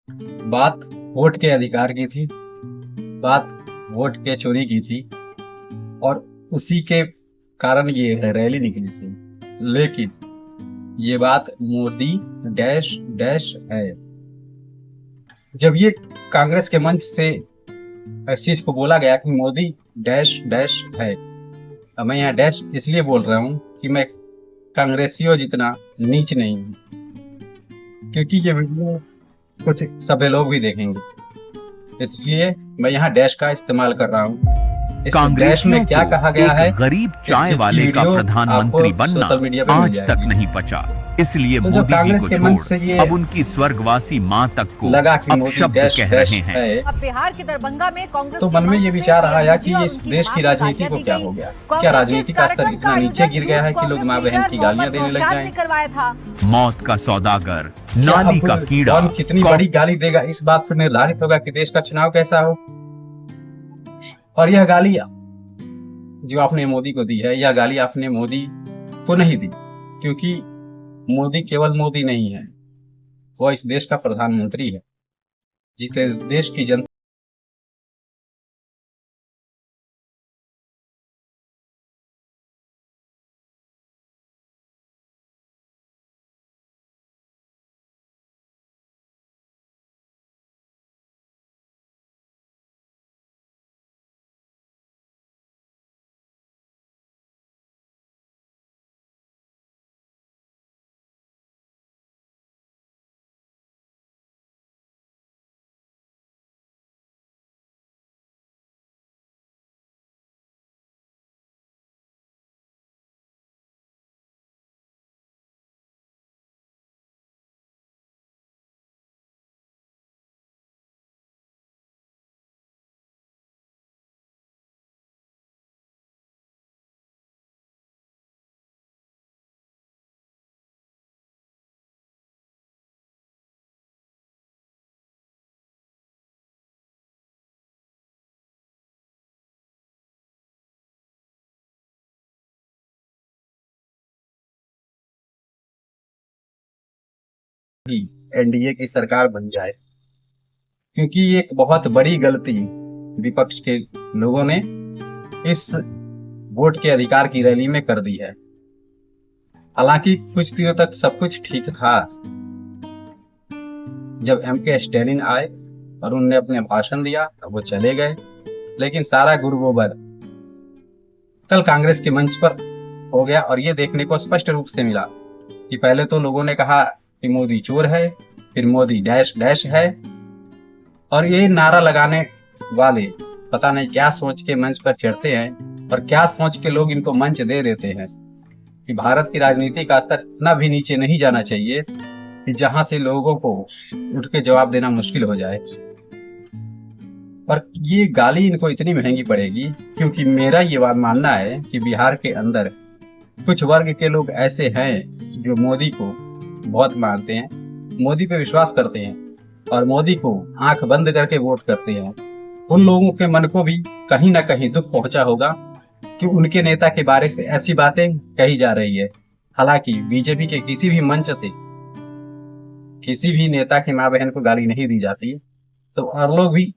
बात वोट के अधिकार की थी, बात वोट के चोरी की थी, और उसी के कारण ये रैली निकली थी। लेकिन ये बात मोदी डैश डैश है। जब ये कांग्रेस के मंच से इस चीज को बोला गया कि मोदी डैश डैश है, अब मैं यहाँ डैश इसलिए बोल रहा हूँ कि मैं कांग्रेसियों जितना नीच नहीं हूँ, क्योंकि ये वीडियो कुछ सभ्य लोग भी देखेंगे, इसलिए मैं यहाँ डैश का इस्तेमाल कर रहा हूँ। इस डैश में कांग्रेसियों क्या को कहा गया एक है, गरीब इस चाय चीज की वाले का वीडियो आपको प्रधानमंत्री बनना सोशल मीडिया पे मिल आज तक जाएगी। नहीं पचा। इसलिए तो जो मोदी जी कांग्रेस को के मंच छोड़ से ये अब उनकी स्वर्गवासी मां तक को लगा कि मोदी अपशब्द डैश कह डैश रहे हैं। है, अब बिहार के दरभंगा में कांग्रेस तो के मन में मंच ये से विचार पीएम आया मोदी कि और इस उनकी देश मां की को राजनीति गालियां को दी क्या गई। हो गया। क्या कांग्रेस के इस राजनीति का स्तर कार्यक्रम का इतना नीचे आयोजन गिर गया है यूथ कि लोग कांग्रेस माँ बहन लीडर की गालियां मोहम्मद देने लग नौशाद जाएं। ने करवाया था। मौत का सौदागर, क्या नाली अब का कीड़ा, कौन कितनी बड़ी गाली देगा इस बात से निर्धारित होगा कि देश का चुनाव कैसा हो। और यह गाली जो आपने मोदी को दी है, यह गाली आपने मोदी को नहीं दी, क्योंकि मोदी केवल मोदी नहीं है, वह इस देश का प्रधानमंत्री है, जिस देश की जनता भी एनडीए की सरकार बन जाए, क्योंकि ये एक बहुत बड़ी गलती विपक्ष के लोगों ने इस वोट के अधिकार की रैली में कर दी है। हालांकि कुछ दिनों तक सब कुछ ठीक था, जब एम के स्टैलिन आए और उनने अपने भाषण दिया, वो चले गए, लेकिन सारा गुरु गोबर कल कांग्रेस के मंच पर हो गया। और ये देखने को स्पष्ट रूप से मिला कि पहले तो लोगों ने कहा कि मोदी चोर है, फिर मोदी डैश डैश है, और ये नारा लगाने वाले पता नहीं क्या सोच के मंच पर चढ़ते हैं और क्या सोच के लोग इनको मंच दे देते हैं कि भारत की राजनीति का स्तर इतना भी नीचे नहीं जाना चाहिए कि जहां से लोगों को उठ के जवाब देना मुश्किल हो जाए। और ये गाली इनको इतनी महंगी पड़ेगी, क्योंकि मेरा ये बात मानना है कि बिहार के अंदर कुछ वर्ग के लोग ऐसे हैं जो मोदी को बहुत मानते हैं, मोदी पे विश्वास करते हैं और मोदी को आंख बंद करके वोट करते हैं। उन लोगों के मन को भी कहीं ना कहीं दुख पहुंचा होगा कि उनके नेता के बारे से ऐसी बातें कही जा रही है। हालांकि बीजेपी के किसी भी मंच से किसी भी नेता की मां बहन को गाली नहीं दी जाती, तो और लोग भी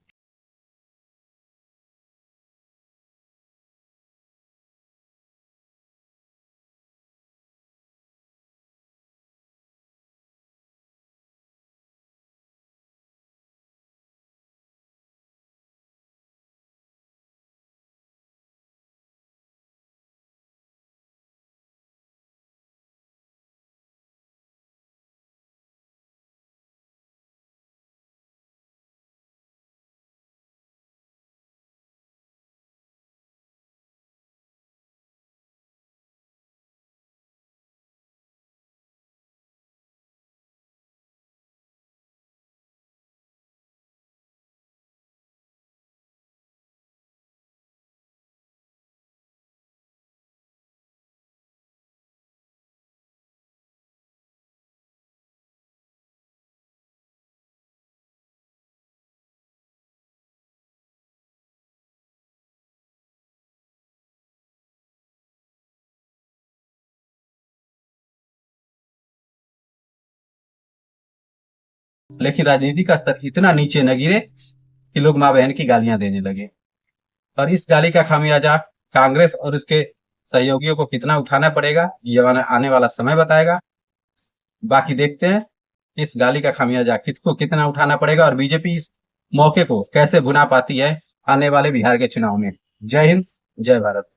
लेकिन राजनीति का स्तर इतना नीचे न गिरे कि लोग माँ बहन की गालियां देने लगे। और इस गाली का खामियाजा कांग्रेस और उसके सहयोगियों को कितना उठाना पड़ेगा, ये आने वाला समय बताएगा। बाकी देखते हैं इस गाली का खामियाजा किसको कितना उठाना पड़ेगा और बीजेपी इस मौके को कैसे भुना पाती है आने वाले बिहार के चुनाव में। जय हिंद, जय भारत।